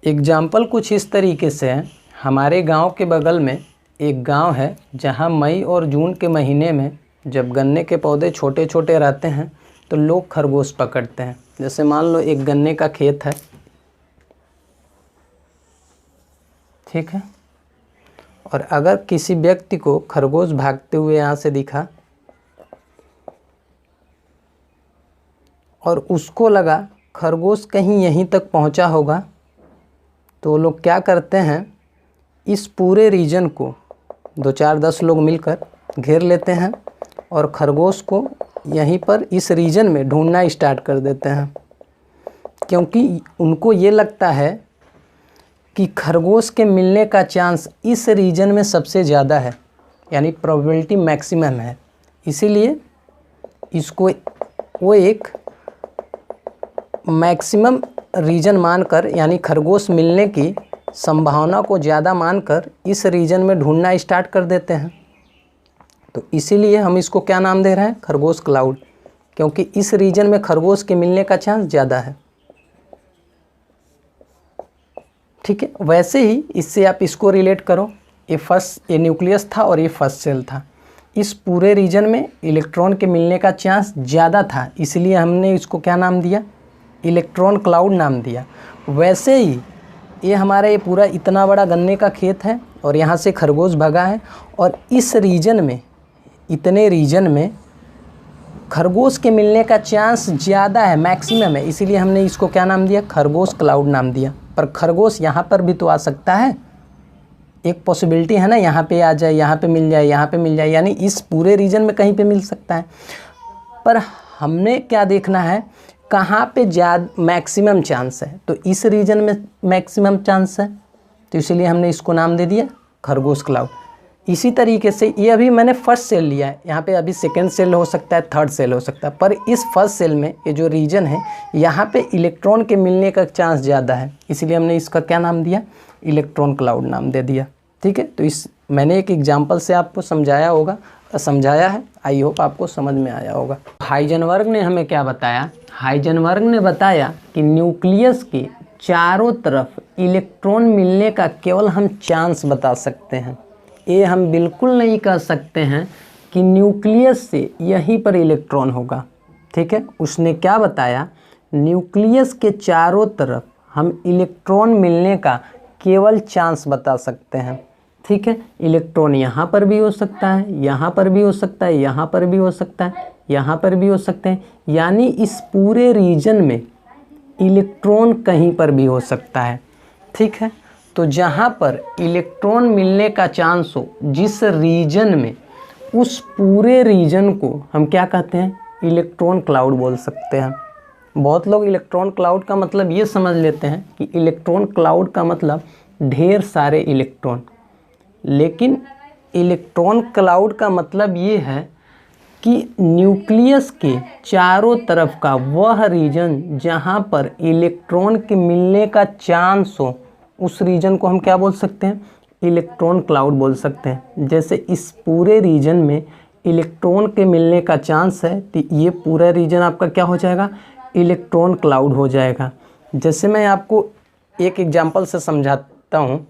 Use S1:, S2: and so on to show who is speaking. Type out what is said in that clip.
S1: Example कुछ इस तरीके से है। हमारे गांव के बगल में एक गांव है जहां मई और जून के महीने में जब गन्ने के पौधे छोटे छोटे रहते हैं तो लोग खरगोश पकड़ते हैं। जैसे मान लो एक गन्ने का खेत है, ठीक है, और अगर किसी व्यक्ति को खरगोश भागते हुए यहाँ से दिखा और उसको लगा खरगोश कहीं यहीं तक पहुँचा होगा, तो लोग क्या करते हैं, इस पूरे रीजन को 2-4-10 लोग मिलकर घेर लेते हैं और खरगोश को यहीं पर इस रीजन में ढूंढना स्टार्ट कर देते हैं, क्योंकि उनको ये लगता है कि खरगोश के मिलने का चांस इस रीजन में सबसे ज़्यादा है, यानी प्रोबेबिलिटी मैक्सिमम है। इसीलिए इसको वो एक मैक्सिमम रीजन मानकर, यानी खरगोश मिलने की संभावना को ज़्यादा मानकर इस रीजन में ढूंढना स्टार्ट कर देते हैं। तो इसीलिए हम इसको क्या नाम दे रहे हैं, खरगोश क्लाउड, क्योंकि इस रीजन में खरगोश के मिलने का चांस ज़्यादा है। ठीक है, वैसे ही इससे आप इसको रिलेट करो। ये न्यूक्लियस था और ये फर्स्ट सेल था। इस पूरे रीजन में इलेक्ट्रॉन के मिलने का चांस ज़्यादा था, इसलिए हमने इसको क्या नाम दिया, इलेक्ट्रॉन क्लाउड नाम दिया। वैसे ही ये हमारा ये पूरा इतना बड़ा गन्ने का खेत है और यहाँ से खरगोश भगा है और इस रीजन में, इतने रीजन में खरगोश के मिलने का चांस ज़्यादा है, मैक्सिमम है, इसीलिए हमने इसको क्या नाम दिया, खरगोश क्लाउड नाम दिया। पर खरगोश यहाँ पर भी तो आ सकता है, एक पॉसिबिलिटी है ना, यहाँ पे आ जाए, यहाँ पे मिल जाए, यहाँ पे मिल जाए, यानी इस पूरे रीजन में कहीं पे मिल सकता है। पर हमने क्या देखना है, कहाँ पे ज़्यादा मैक्सिमम चांस है, तो इस रीजन में मैक्सिमम चांस है, तो इसलिए हमने इसको नाम दे दिया खरगोश क्लाउड। इसी तरीके से ये अभी मैंने फर्स्ट सेल लिया है, यहाँ पे अभी सेकेंड सेल हो सकता है, थर्ड सेल हो सकता है, पर इस फर्स्ट सेल में ये जो रीजन है यहाँ पे इलेक्ट्रॉन के मिलने का चांस ज़्यादा है, इसलिए हमने इसका क्या नाम दिया, इलेक्ट्रॉन क्लाउड नाम दे दिया। ठीक है, तो इस मैंने एक एग्जाम्पल से आपको समझाया है, आई होप आपको समझ में आया होगा। हाइजेनबर्ग ने हमें क्या बताया, हाइजेनबर्ग ने बताया कि न्यूक्लियस के चारों तरफ इलेक्ट्रॉन मिलने का केवल हम चांस बता सकते हैं, ये हम बिल्कुल नहीं कह सकते हैं कि न्यूक्लियस से यहीं पर इलेक्ट्रॉन होगा। ठीक है, उसने क्या बताया, न्यूक्लियस के चारों तरफ हम इलेक्ट्रॉन मिलने का केवल चांस बता सकते हैं। ठीक है, इलेक्ट्रॉन यहाँ पर भी हो सकता है, यहाँ पर भी हो सकता है, यहाँ पर भी हो सकता है, यहाँ पर भी हो सकते हैं, यानी इस पूरे रीजन में इलेक्ट्रॉन कहीं पर भी हो सकता है। ठीक है, तो जहाँ पर इलेक्ट्रॉन मिलने का चांस हो जिस रीजन में, उस पूरे रीजन को हम क्या कहते हैं, इलेक्ट्रॉन क्लाउड बोल सकते हैं। बहुत लोग इलेक्ट्रॉन क्लाउड का मतलब ये समझ लेते हैं कि इलेक्ट्रॉन क्लाउड का मतलब ढेर सारे इलेक्ट्रॉन, लेकिन इलेक्ट्रॉन क्लाउड का मतलब ये है कि न्यूक्लियस के चारों तरफ का वह रीजन जहाँ पर इलेक्ट्रॉन के मिलने का चांस हो, उस रीजन को हम क्या बोल सकते हैं, इलेक्ट्रॉन क्लाउड बोल सकते हैं। जैसे इस पूरे रीजन में इलेक्ट्रॉन के मिलने का चांस है, तो ये पूरा रीजन आपका क्या हो जाएगा, इलेक्ट्रॉन क्लाउड हो जाएगा। जैसे मैं आपको एक एग्जांपल से समझाता हूँ।